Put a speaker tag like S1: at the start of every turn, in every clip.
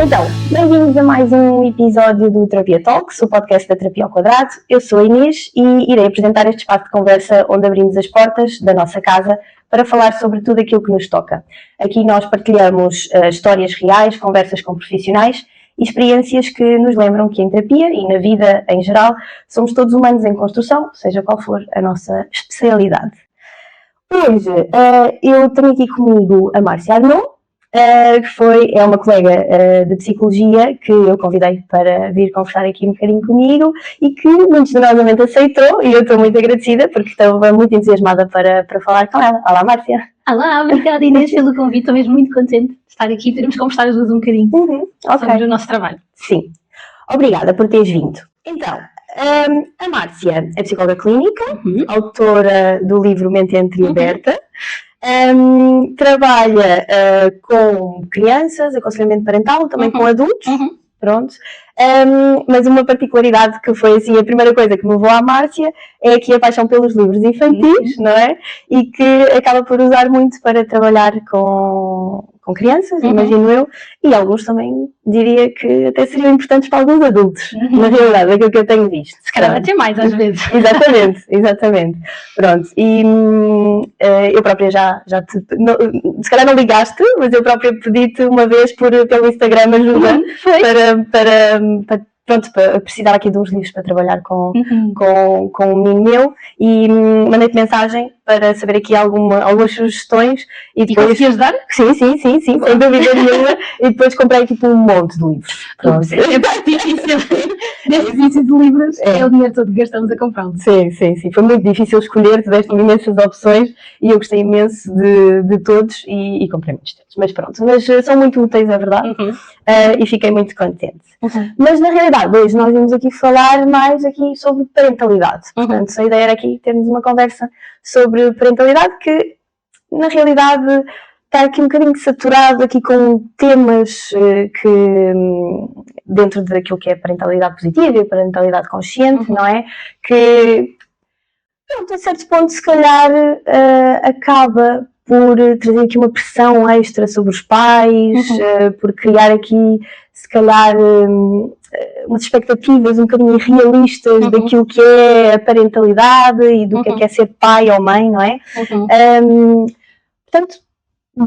S1: Então, bem-vindos a mais um episódio do Terapia Talks, o podcast da Terapia ao Quadrado. Eu sou a Inês e irei apresentar este espaço de conversa onde abrimos as portas da nossa casa para falar sobre tudo aquilo que nos toca. Aqui nós partilhamos histórias reais, conversas com profissionais e experiências que nos lembram que em terapia e na vida em geral somos todos humanos em construção, seja qual for a nossa especialidade. Hoje eu tenho aqui comigo a Márcia Arnaud, que é uma colega de psicologia que eu convidei para vir conversar aqui um bocadinho comigo e que muito generosamente aceitou, e eu estou muito agradecida porque estava muito entusiasmada para falar com ela. Olá, Márcia.
S2: Olá, obrigada Inês pelo convite, estou mesmo muito contente de estar aqui e teremos conversar as duas um bocadinho sobre o nosso trabalho.
S1: Sim, obrigada por teres vindo. Então, a Márcia é psicóloga clínica, autora do livro Mente Entreaberta. Trabalha com crianças, aconselhamento parental, também com adultos, pronto. Mas uma particularidade que foi assim a primeira coisa que me levou à Márcia é aqui a paixão pelos livros infantis, não é? E que acaba por usar muito para trabalhar com crianças, imagino eu, e alguns também diria que até seriam importantes para alguns adultos, na realidade, aquilo que eu tenho visto.
S2: Se calhar até mais às vezes.
S1: Exatamente. Pronto, e eu própria já te, se calhar não ligaste, mas eu própria pedi-te uma vez pelo Instagram ajuda para precisar aqui de uns livros para trabalhar com um menino meu e mandei-te mensagem para saber aqui algumas sugestões e depois...
S2: E conseguias dar?
S1: Sim, sem dúvida nenhuma, e depois comprei tipo um monte de livros.
S2: Pronto. É difícil, neste vício de livros é o dinheiro todo que gastamos a comprá-los.
S1: Sim, foi muito difícil escolher, tu deste-me imensas opções e eu gostei imenso de todos e comprei muitos deles, mas pronto, são muito úteis, é verdade, e fiquei muito contente. Mas na realidade, hoje nós vimos aqui falar mais aqui sobre parentalidade, portanto a ideia era aqui termos uma conversa sobre parentalidade que na realidade está aqui um bocadinho saturado aqui com temas que dentro daquilo que é parentalidade positiva e parentalidade consciente, não é? Que pronto, a certo ponto se calhar acaba por trazer aqui uma pressão extra sobre os pais, por criar aqui se calhar umas expectativas um bocadinho irrealistas daquilo que é a parentalidade e do que é ser pai ou mãe, não é? Portanto,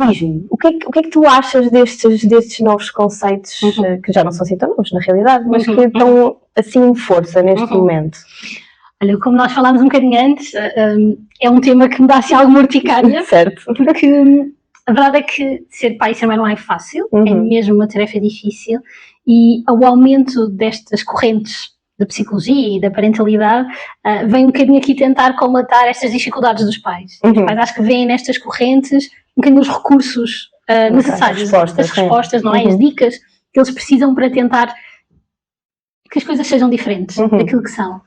S1: diz-me, o que é que tu achas destes novos conceitos, que já não são assim tão novos na realidade, mas que estão assim em força neste momento?
S2: Olha, como nós falámos um bocadinho antes, é um tema que me dá assim alguma urticária.
S1: Certo.
S2: Porque a verdade é que ser pai e ser mãe não é fácil, é mesmo uma tarefa difícil, e o aumento destas correntes da psicologia e da parentalidade vem um bocadinho aqui tentar colmatar estas dificuldades dos pais. Os pais acho que veem nestas correntes um bocadinho os recursos necessários, as respostas, não é? As dicas que eles precisam para tentar que as coisas sejam diferentes daquilo que são.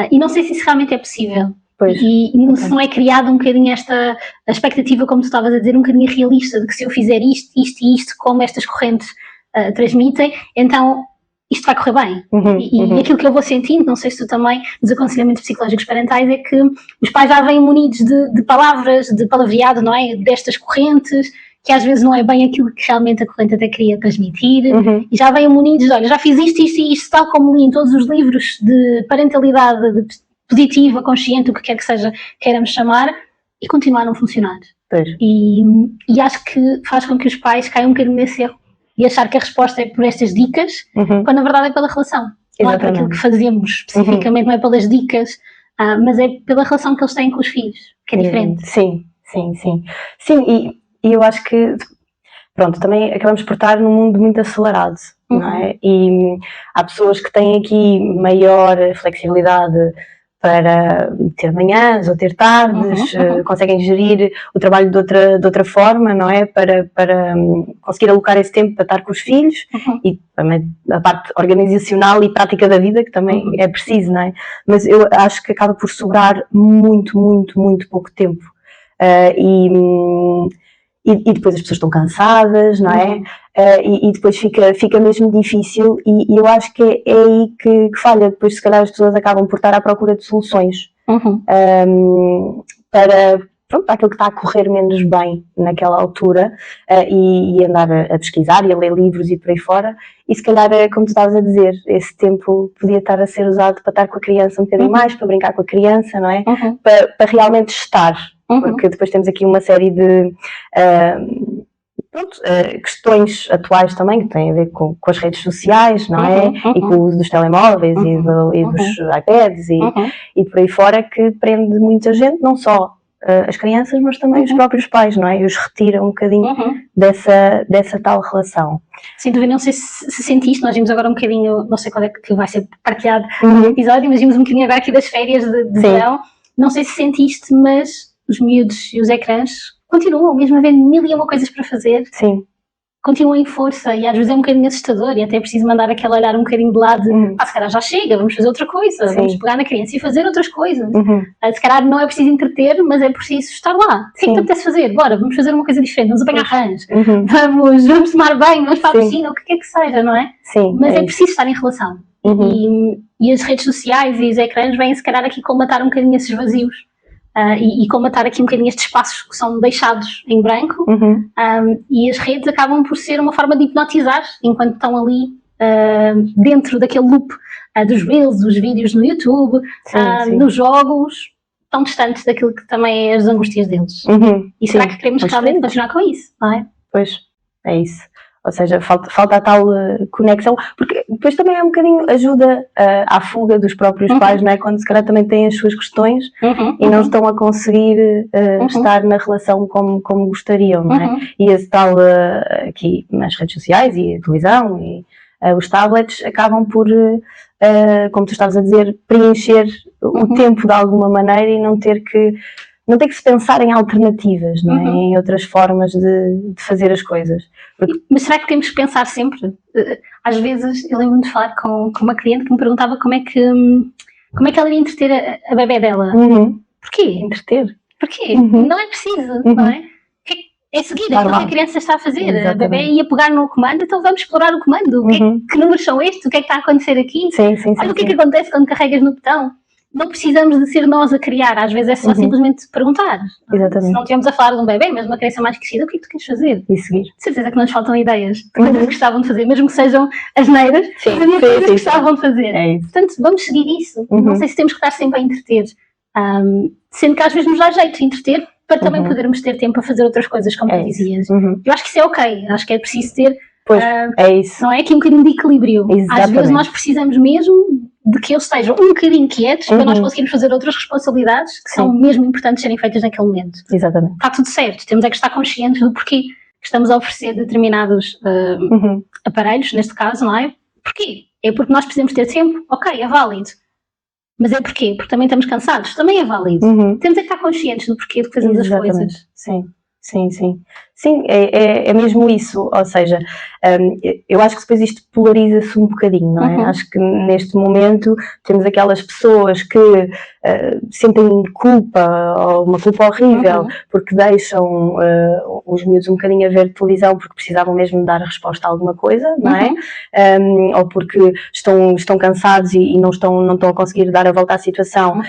S2: E não sei se isso realmente é possível. E se não é criada um bocadinho esta expectativa, como tu estavas a dizer, um bocadinho realista, de que se eu fizer isto e isto, como estas correntes transmitem, então isto vai correr bem. E aquilo que eu vou sentindo, não sei se tu também, nos aconselhamentos psicológicos parentais, é que os pais já vêm munidos de palavras, de palavreado, não é? Destas correntes, que às vezes não é bem aquilo que realmente a corrente até queria transmitir, e já vêm munidos, olha, já fiz isto e isto, tal como li em todos os livros de parentalidade positiva, consciente, o que quer que seja, queiramos chamar, e continuar a não funcionar. E acho que faz com que os pais caiam um bocadinho nesse erro e achar que a resposta é por estas dicas, quando na verdade é pela relação. Exatamente. Não é por aquilo que fazemos especificamente, não é pelas dicas, mas é pela relação que eles têm com os filhos, que é diferente.
S1: Sim, e eu acho que, pronto, também acabamos por estar num mundo muito acelerado, não é? E há pessoas que têm aqui maior flexibilidade para ter manhãs ou ter tardes, conseguem gerir o trabalho de outra forma, não é? Para conseguir alocar esse tempo para estar com os filhos e também a parte organizacional e prática da vida, que também é preciso, não é? Mas eu acho que acaba por sobrar muito pouco tempo. E depois as pessoas estão cansadas, não é? E depois fica mesmo difícil e eu acho que é aí que falha. Depois se calhar as pessoas acabam por estar à procura de soluções para pronto, àquilo que está a correr menos bem naquela altura, e andar a pesquisar e a ler livros e por aí fora, e se calhar, como tu estavas a dizer, esse tempo podia estar a ser usado para estar com a criança um bocadinho mais, para brincar com a criança, não é? Para realmente estar, porque depois temos aqui uma série de questões atuais também, que têm a ver com as redes sociais, não é? E com o uso dos telemóveis e dos iPads e por aí fora, que prende muita gente, não só as crianças, mas também os próprios pais, não é? E os retira um bocadinho dessa tal relação.
S2: Sem dúvida, não sei se sentiste, nós vimos agora um bocadinho, não sei quando é que vai ser partilhado no episódio, mas vimos um bocadinho agora aqui das férias de verão. Não sei se sentiste, mas os miúdos e os ecrãs continuam, mesmo havendo mil e uma coisas para fazer.
S1: Sim.
S2: Continuam em força e às vezes é um bocadinho assustador e até é preciso mandar aquele olhar um bocadinho de lado de, se calhar já chega, vamos fazer outra coisa, vamos pegar na criança e fazer outras coisas. Se calhar não é preciso entreter, mas é preciso estar lá. O que é que te apetece fazer? Bora, vamos fazer uma coisa diferente, vamos apanhar rãs, vamos tomar banho, vamos para a piscina, o que quer que seja, não é?
S1: Sim,
S2: mas é preciso estar em relação. E as redes sociais e os ecrãs vêm se calhar aqui colmatar um bocadinho esses vazios. E colmatar aqui um bocadinho estes espaços que são deixados em branco, e as redes acabam por ser uma forma de hipnotizar enquanto estão ali dentro daquele loop dos reels, dos vídeos no YouTube, nos jogos, tão distantes daquilo que também é as angústias deles. E será que queremos realmente continuar com isso, não é?
S1: Pois, é isso. Ou seja, falta a tal conexão, porque depois também é um bocadinho ajuda à fuga dos próprios pais, não é? Quando se calhar também têm as suas questões e não estão a conseguir estar na relação como gostariam, não é? E esse tal, aqui nas redes sociais e a televisão e os tablets acabam por, como tu estavas a dizer, preencher o tempo de alguma maneira e não ter que se pensar em alternativas, não é? Em outras formas de fazer as coisas.
S2: Mas será que temos que pensar sempre? Às vezes eu lembro-me de falar com uma cliente que me perguntava como é que ela ia entreter a bebé dela. Porquê?
S1: Entreter?
S2: Porquê? Não é preciso, não é? É seguir aquilo que a criança está a fazer. Exatamente. A bebé ia pegar no comando, então vamos explorar o comando. Que números são estes? O que é que está a acontecer aqui? Olha o que é que acontece quando carregas no botão. Não precisamos de ser nós a criar, às vezes é só simplesmente perguntar.
S1: Exatamente.
S2: Se não estivermos a falar de um bebê, mas uma criança mais crescida, o que é que tu queres fazer?
S1: E seguir. De
S2: certeza que não nos faltam ideias de coisas que gostavam de fazer, mesmo que sejam asneiras, coisas que gostavam de fazer.
S1: É isso.
S2: Portanto, vamos seguir isso. Não sei se temos que estar sempre a entreter, sendo que às vezes nos dá jeito de entreter, para também podermos ter tempo a fazer outras coisas, como tu dizias. Eu acho que isso é ok, acho que é preciso ter,
S1: é isso.
S2: Não é? Aqui um bocadinho de equilíbrio.
S1: Exatamente.
S2: Às vezes nós precisamos mesmo de que eles estejam um bocadinho quietos para nós conseguirmos fazer outras responsabilidades que são mesmo importantes serem feitas naquele momento.
S1: Exatamente.
S2: Está tudo certo, temos é que estar conscientes do porquê que estamos a oferecer determinados aparelhos, neste caso, não é? Porquê? É porque nós precisamos ter tempo? Ok, é válido. Mas é porquê? Porque também estamos cansados? Também é válido. Temos é que estar conscientes do porquê de fazermos as coisas.
S1: Sim, é mesmo isso, ou seja, eu acho que depois isto polariza-se um bocadinho, não é? Acho que neste momento temos aquelas pessoas que sentem culpa, ou uma culpa horrível, porque deixam os miúdos um bocadinho a ver televisão porque precisavam mesmo dar a resposta a alguma coisa, não é? Ou porque estão cansados e não estão a conseguir dar a volta à situação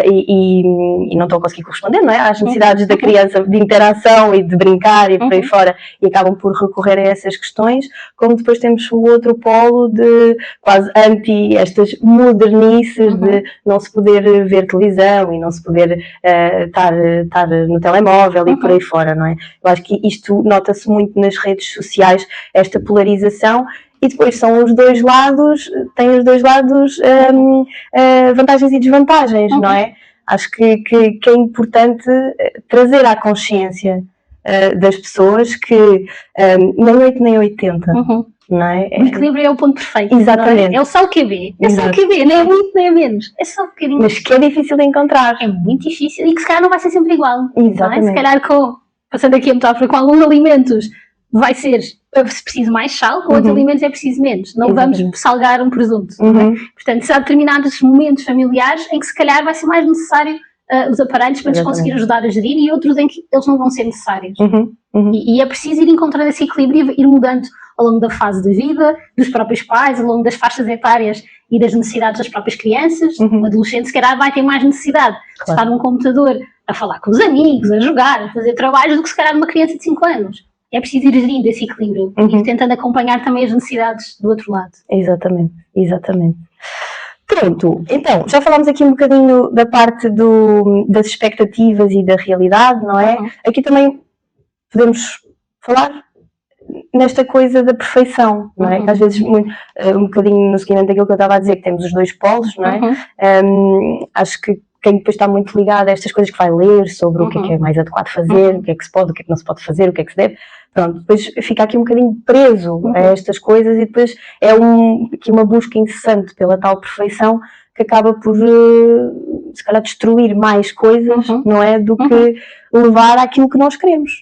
S1: e não estão a conseguir corresponder, não é? Às necessidades da criança de interação e de brincar e por aí fora, e acabam por recorrer a essas questões, como depois temos o outro polo de quase anti estas modernices de não se poder ver televisão e não se poder estar no telemóvel e por aí fora, não é? Eu acho que isto nota-se muito nas redes sociais, esta polarização, e depois são os dois lados, têm os dois lados vantagens e desvantagens, não é? Acho que é importante trazer à consciência das pessoas que nem 8 nem 80, não é?
S2: O equilíbrio é o ponto perfeito.
S1: Exatamente.
S2: É o só o QB. É só o QB, nem é muito nem é menos. É só um bocadinho.
S1: Mas que é difícil de encontrar.
S2: É muito difícil e que se calhar não vai ser sempre igual.
S1: Exatamente.
S2: Se calhar passando aqui a metáfora, com alguns alimentos vai ser, se preciso mais sal, com outros alimentos é preciso menos. Não vamos salgar um presunto. Portanto, se há determinados momentos familiares em que se calhar vai ser mais necessário os aparelhos para nos conseguir ajudar a gerir e outros em que eles não vão ser necessários. E é preciso ir encontrando esse equilíbrio e ir mudando ao longo da fase de vida, dos próprios pais, ao longo das faixas etárias e das necessidades das próprias crianças. Um adolescente, se calhar, vai ter mais necessidade de estar num computador a falar com os amigos, a jogar, a fazer trabalhos, do que se calhar uma criança de 5 anos. É preciso ir gerindo esse equilíbrio e tentando acompanhar também as necessidades do outro lado.
S1: Exatamente, exatamente. Pronto, então, já falámos aqui um bocadinho da parte das expectativas e da realidade, não é? Aqui também podemos falar nesta coisa da perfeição, não é? Que às vezes, um bocadinho no seguimento daquilo que eu estava a dizer, que temos os dois polos, não é? Acho que quem depois está muito ligado a estas coisas que vai ler sobre o que é mais adequado fazer, o que é que se pode, o que é que não se pode fazer, o que é que se deve, pronto, depois fica aqui um bocadinho preso a estas coisas e depois é aqui uma busca incessante pela tal perfeição que acaba por, se calhar, destruir mais coisas, não é? Do que levar àquilo que nós queremos.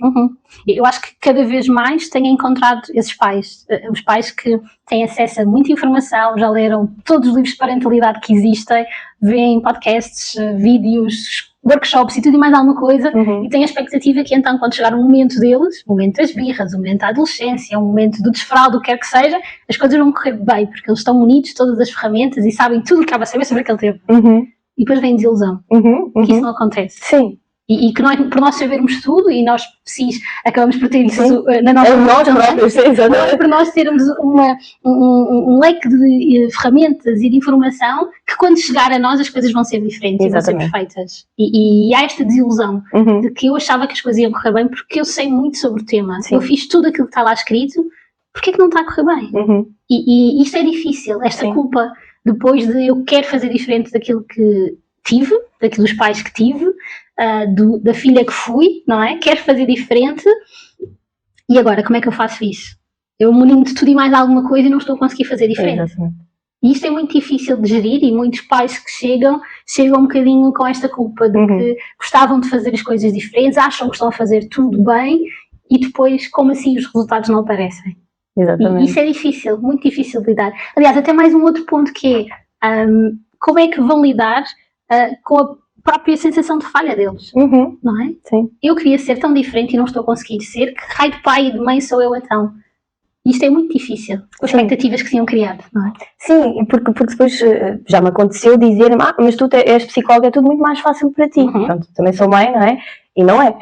S2: Eu acho que cada vez mais tenho encontrado esses pais, os pais que têm acesso a muita informação, já leram todos os livros de parentalidade que existem, veem podcasts, vídeos, workshops e tudo e mais alguma coisa, e têm a expectativa que então, quando chegar o momento deles, o momento das birras, o momento da adolescência, o momento do desfraude, o que quer que seja, as coisas vão correr bem, porque eles estão munidos de todas as ferramentas e sabem tudo o que há a saber sobre aquele tema. E depois vem desilusão, que isso não acontece.
S1: Sim.
S2: E que nós, por nós sabermos tudo, e nós, cis, acabamos por ter isso na nossa vida, por nós termos um leque de ferramentas e de informação, que quando chegar a nós as coisas vão ser diferentes e vão ser perfeitas. E há esta desilusão de que eu achava que as coisas iam correr bem porque eu sei muito sobre o tema. Eu fiz tudo aquilo que está lá escrito, porque é que não está a correr bem? E isto é difícil, esta culpa, depois de eu quero fazer diferente daquilo que tive, daquilo dos pais que tive, da filha que fui, não é? Quero fazer diferente. E agora, como é que eu faço isso? Eu munimo de tudo e mais alguma coisa e não estou a conseguir fazer diferente. E isto é muito difícil de gerir e muitos pais que chegam um bocadinho com esta culpa de que gostavam de fazer as coisas diferentes, acham que estão a fazer tudo bem e depois, como assim, os resultados não aparecem. E isso é difícil, muito difícil de lidar. Aliás, até mais um outro ponto que é como é que vão lidar com a própria sensação de falha deles, não é?
S1: Sim.
S2: Eu queria ser tão diferente e não estou a conseguir ser, que raio de pai e de mãe sou eu então? Isto é muito difícil, com as expectativas que se tinham criado, não é?
S1: Sim, porque depois já me aconteceu dizer, mas tu és psicóloga, é tudo muito mais fácil para ti. Pronto, também sou mãe, não é? E não é.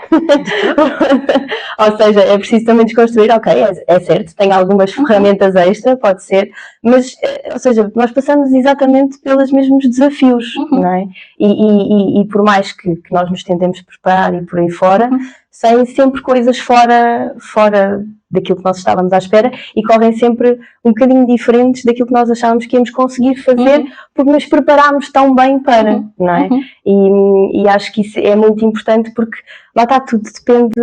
S1: Ou seja, é preciso também desconstruir, ok, é certo, tem algumas ferramentas extra, pode ser, mas, ou seja, nós passamos exatamente pelos mesmos desafios, não é? E por mais que nós nos tentemos preparar e por aí fora, saem sempre coisas fora daquilo que nós estávamos à espera e correm sempre um bocadinho diferentes daquilo que nós achávamos que íamos conseguir fazer porque nos preparámos tão bem para, não é? E acho que isso é muito importante porque lá está, tudo depende,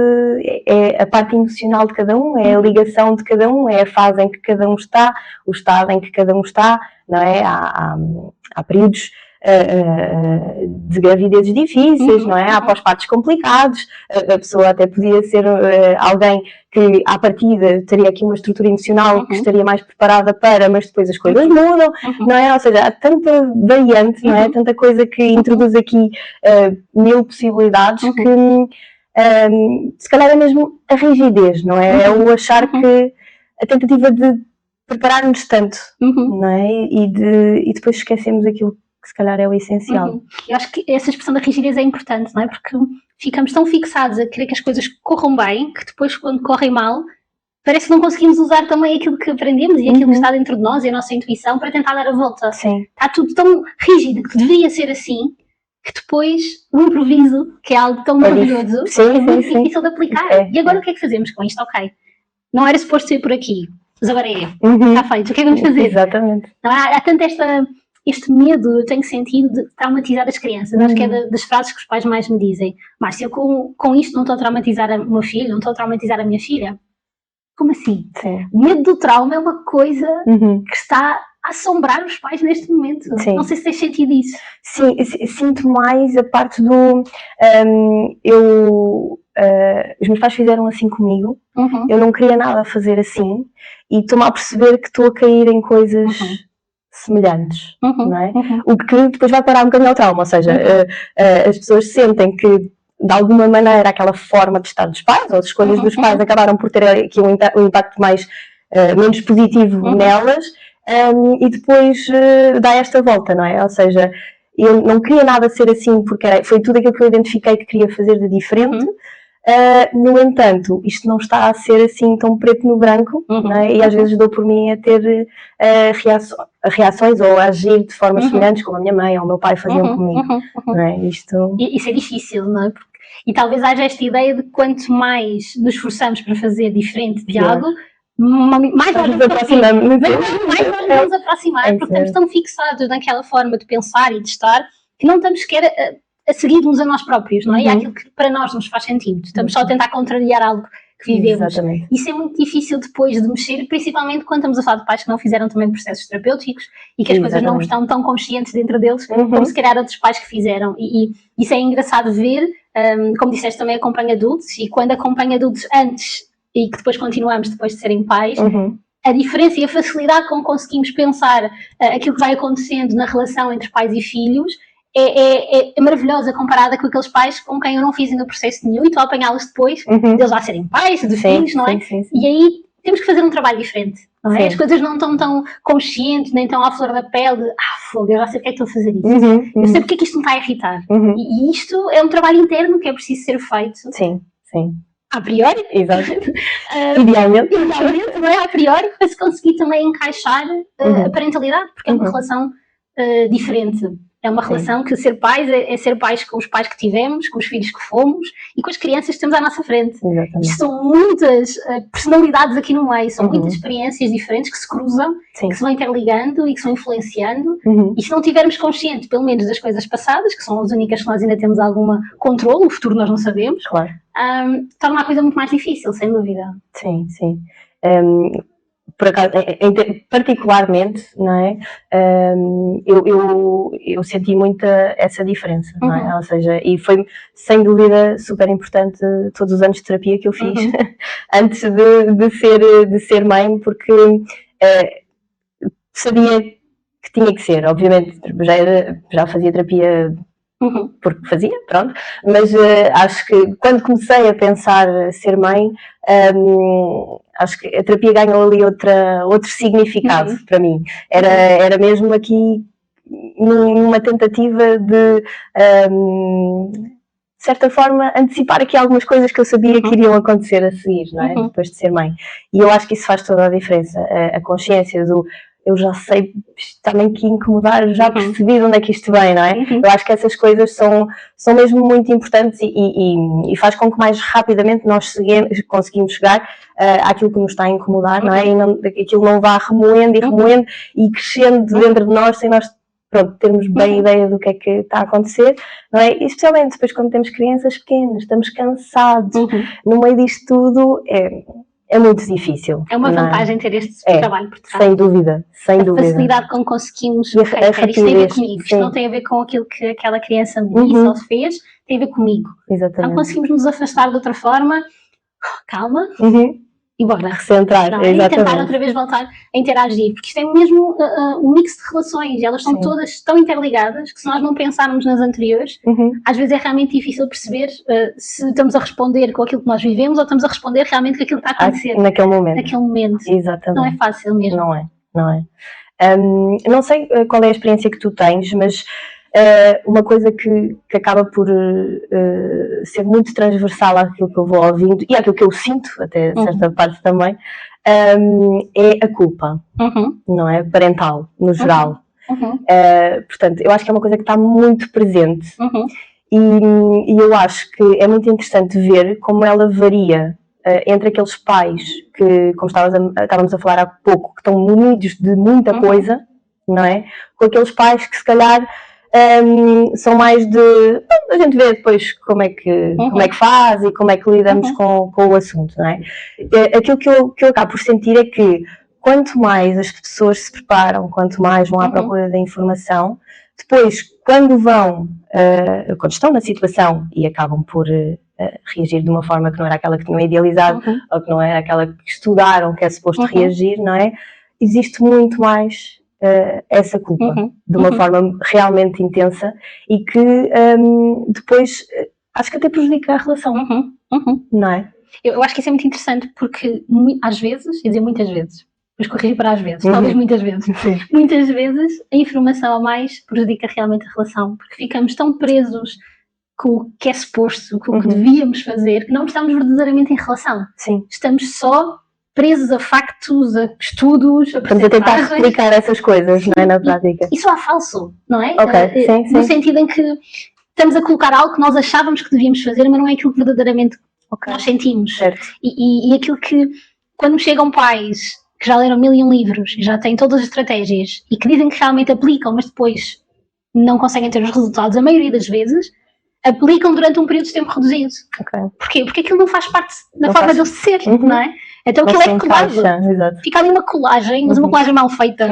S1: é a parte emocional de cada um, é a ligação de cada um, é a fase em que cada um está, o estado em que cada um está, não é? Há períodos de gravidezes difíceis, não é? Há pós-partos complicados, a pessoa até podia ser alguém que à partida teria aqui uma estrutura emocional que estaria mais preparada para, mas depois as coisas mudam, não é? Ou seja, há tanta variante, não é? Tanta coisa que introduz aqui 1000 possibilidades que se calhar é mesmo a rigidez, não é? É o achar que a tentativa de preparar-nos tanto, não é? E depois esquecemos aquilo que se calhar é o essencial.
S2: Eu acho que essa expressão da rigidez é importante, não é? Porque ficamos tão fixados a querer que as coisas corram bem, que depois quando correm mal, parece que não conseguimos usar também aquilo que aprendemos e aquilo que está dentro de nós e a nossa intuição para tentar dar a volta.
S1: Sim.
S2: Está tudo tão rígido que deveria ser assim, que depois o improviso, que é algo tão maravilhoso, é muito difícil de aplicar. E agora o que é que fazemos com isto? Ok, não era suposto ser por aqui, mas agora é. Está feito, o que é que vamos fazer?
S1: Exatamente.
S2: Há tanto este medo, eu tenho sentido, de traumatizar as crianças. Acho que é das frases que os pais mais me dizem. Márcia, com isto não estou a traumatizar o meu filho, não estou a traumatizar a minha filha. Como assim?
S1: Sim.
S2: O medo do trauma é uma coisa que está a assombrar os pais neste momento. Sim. Não sei se tens sentido isso.
S1: Sim, sinto mais a parte do... os meus pais fizeram assim comigo, eu não queria nada fazer assim, e estou-me a perceber que estou a cair em coisas... semelhantes, não é? O que depois vai parar um bocadinho ao trauma, ou seja, as pessoas sentem que de alguma maneira aquela forma de estar dos pais, ou as escolhas dos pais acabaram por ter aqui um impacto menos positivo nelas, e depois dá esta volta, não é? Ou seja, eu não queria nada ser assim, porque foi tudo aquilo que eu identifiquei que queria fazer de diferente. No entanto, isto não está a ser assim tão preto no branco, não é? E às vezes dou por mim a ter reações ou a agir de formas semelhantes, como a minha mãe ou o meu pai faziam comigo. Não é?
S2: Isso é difícil, não é? E talvez haja esta ideia de quanto mais nos esforçamos para fazer diferente de algo, mais nós nos aproximamos. Mais nós nos aproximar, porque estamos tão fixados naquela forma de pensar e de estar que não estamos sequer a seguirmos a nós próprios, não é? E aquilo que para nós nos faz sentido. Estamos só a tentar contrariar algo que vivemos.
S1: Exatamente.
S2: Isso é muito difícil depois de mexer, principalmente quando estamos a falar de pais que não fizeram também processos terapêuticos e que as coisas não estão tão conscientes dentro deles como se calhar outros pais que fizeram. E isso é engraçado ver, como disseste, também acompanho adultos, e quando acompanho adultos antes e que depois continuamos depois de serem pais, a diferença e a facilidade com que conseguimos pensar aquilo que vai acontecendo na relação entre pais e filhos é maravilhosa comparada com aqueles pais com quem eu não fiz ainda processo nenhum e estou a apanhá-los depois deles já serem pais, de filhos, não é?
S1: Sim.
S2: E aí temos que fazer um trabalho diferente, não é? As coisas não estão tão conscientes, nem tão à flor da pele de fogo, eu já sei porque é que estou a fazer isso. Eu sei porque é que isto me está a irritar. E isto é um trabalho interno que é preciso ser feito.
S1: Sim.
S2: A priori.
S1: Exato. Idealmente,
S2: não é? A priori, para se conseguir também encaixar a parentalidade, porque é uma relação diferente. É uma relação que ser pais é ser pais com os pais que tivemos, com os filhos que fomos e com as crianças que temos à nossa frente.
S1: Exatamente.
S2: Isto são muitas personalidades aqui no meio, são muitas experiências diferentes que se cruzam, que se vão interligando e que se vão influenciando. E se não tivermos consciente, pelo menos, das coisas passadas, que são as únicas que nós ainda temos algum controle, o futuro nós não sabemos,
S1: claro.
S2: Torna a coisa muito mais difícil, sem dúvida.
S1: Sim. Por acaso, particularmente, não é? Eu senti muito essa diferença, não é? Ou seja, e foi sem dúvida super importante todos os anos de terapia que eu fiz antes de ser mãe, porque sabia que tinha que ser. Obviamente já fazia terapia porque fazia, pronto, mas acho que quando comecei a pensar ser mãe, acho que a terapia ganhou ali outro significado para mim. Era mesmo aqui numa tentativa de certa forma antecipar aqui algumas coisas que eu sabia que iriam acontecer a seguir, não é? Depois de ser mãe. E eu acho que isso faz toda a diferença, a consciência do eu já sei, está-me aqui a incomodar, já percebi de onde é que isto vem, não é? Eu acho que essas coisas são mesmo muito importantes e faz com que mais rapidamente nós conseguimos chegar àquilo que nos está a incomodar, não é? E aquilo não vá remoendo e crescendo dentro de nós sem nós termos bem ideia do que é que está a acontecer, não é? E especialmente depois quando temos crianças pequenas, estamos cansados, no meio disto tudo é muito difícil.
S2: É uma vantagem ter este trabalho por trás.
S1: Sem dúvida.
S2: A facilidade com que conseguimos isto tem a ver comigo. Isto não tem a ver com aquilo que aquela criança me disse ou fez, tem a ver comigo.
S1: Exatamente.
S2: Então conseguimos nos afastar de outra forma, calma, e bora.
S1: Recentrar,
S2: E tentar outra vez voltar a interagir. Porque isto é mesmo um mix de relações, elas são todas tão interligadas que se nós não pensarmos nas anteriores, às vezes é realmente difícil perceber se estamos a responder com aquilo que nós vivemos ou estamos a responder realmente com aquilo que está a acontecer.
S1: Naquele momento.
S2: Exatamente. Não é fácil mesmo.
S1: Não é. Não sei qual é a experiência que tu tens, mas uma coisa que acaba por ser muito transversal àquilo que eu vou ouvindo e àquilo que eu sinto, até certa parte também, é a culpa, não é? Parental, no geral. Portanto, eu acho que é uma coisa que está muito presente e eu acho que é muito interessante ver como ela varia entre aqueles pais que, como estávamos a falar há pouco, que estão munidos de muita coisa, não é? Com aqueles pais que se calhar são mais de... A gente vê depois como é que faz e como é que lidamos com o assunto, não é? Aquilo que eu acabo por sentir é que quanto mais as pessoas se preparam, quanto mais vão à procura da informação, depois quando estão na situação e acabam por reagir de uma forma que não era aquela que tinham idealizado ou que não era aquela que estudaram que é suposto reagir, não é? Existe muito mais essa culpa de uma forma realmente intensa e que depois acho que até prejudica a relação, não é?
S2: Eu acho que isso é muito interessante porque às vezes, quer dizer muitas vezes, Mas corrigir para às vezes, talvez muitas vezes.
S1: Sim.
S2: Muitas vezes a informação a mais prejudica realmente a relação, porque ficamos tão presos com o que é suposto, com o que devíamos fazer, que não estamos verdadeiramente em relação.
S1: Sim.
S2: Estamos só presos a factos, a estudos, a
S1: Estamos a tentar replicar essas coisas, não é, na prática.
S2: Isso é falso, não é?
S1: Ok, sim,
S2: no sentido em que estamos a colocar algo que nós achávamos que devíamos fazer, mas não é aquilo que verdadeiramente nós sentimos.
S1: Certo.
S2: E aquilo que, quando chegam pais que já leram 1001 livros, já têm todas as estratégias e que dizem que realmente aplicam, mas depois não conseguem ter os resultados, a maioria das vezes, aplicam durante um período de tempo reduzido.
S1: Okay.
S2: Porquê? Porque aquilo não faz parte da forma de eu ser, não é? Então aquilo é colado. Fica ali uma colagem, mas uma colagem mal feita.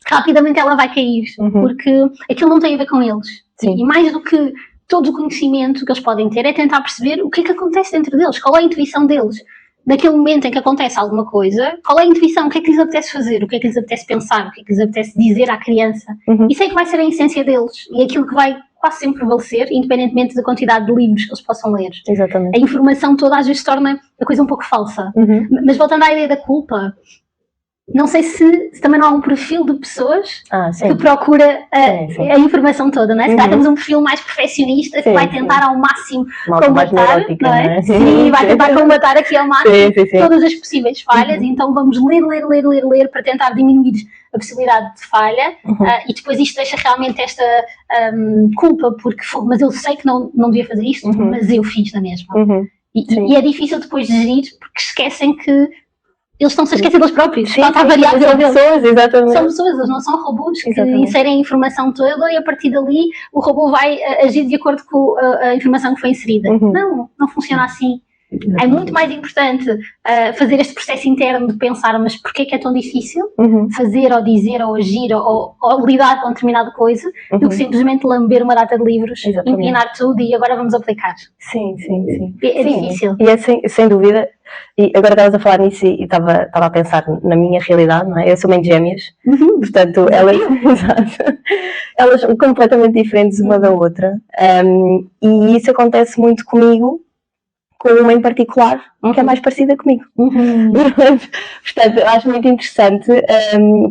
S2: Rapidamente ela vai cair, porque aquilo não tem a ver com eles.
S1: Sim.
S2: E mais do que todo o conhecimento que eles podem ter é tentar perceber o que é que acontece dentro deles, qual é a intuição deles. Naquele momento em que acontece alguma coisa, qual é a intuição, o que é que lhes apetece fazer, o que é que lhes apetece pensar, o que é que lhes apetece dizer à criança. Isso é que vai ser a essência deles e aquilo que vai quase sempre prevalecer, independentemente da quantidade de livros que eles possam ler.
S1: Exatamente.
S2: A informação toda às vezes torna a coisa um pouco falsa. Mas voltando à ideia da culpa, não sei se também não há um perfil de pessoas que procura a informação toda, não é? Se calhar temos um perfil mais perfeccionista que vai tentar ao máximo combatar, não é? Sim, vai tentar combatar aqui ao máximo todas as possíveis falhas, então vamos ler para tentar diminuir a possibilidade de falha e depois isto deixa realmente esta culpa, porque mas eu sei que não devia fazer isto, mas eu fiz na mesma. E é difícil depois de gerir, porque esquecem que eles estão-se a esquecer deles próprios. Está a variar
S1: são pessoas, exatamente.
S2: São pessoas, eles não são robôs que inserem a informação toda e a partir dali o robô vai agir de acordo com a informação que foi inserida. Não funciona assim. É muito mais importante fazer este processo interno de pensar, mas porquê que é tão difícil fazer ou dizer ou agir ou lidar com determinada coisa do que simplesmente lamber uma data de livros, empinar tudo e agora vamos aplicar.
S1: Sim.
S2: É difícil.
S1: E é sem dúvida, e agora estavas a falar nisso e estava a pensar na minha realidade, não é? Eu sou mãe de gêmeas, portanto elas são completamente diferentes uma da outra, e isso acontece muito comigo, com uma em particular que é mais parecida comigo. Portanto, eu acho muito interessante,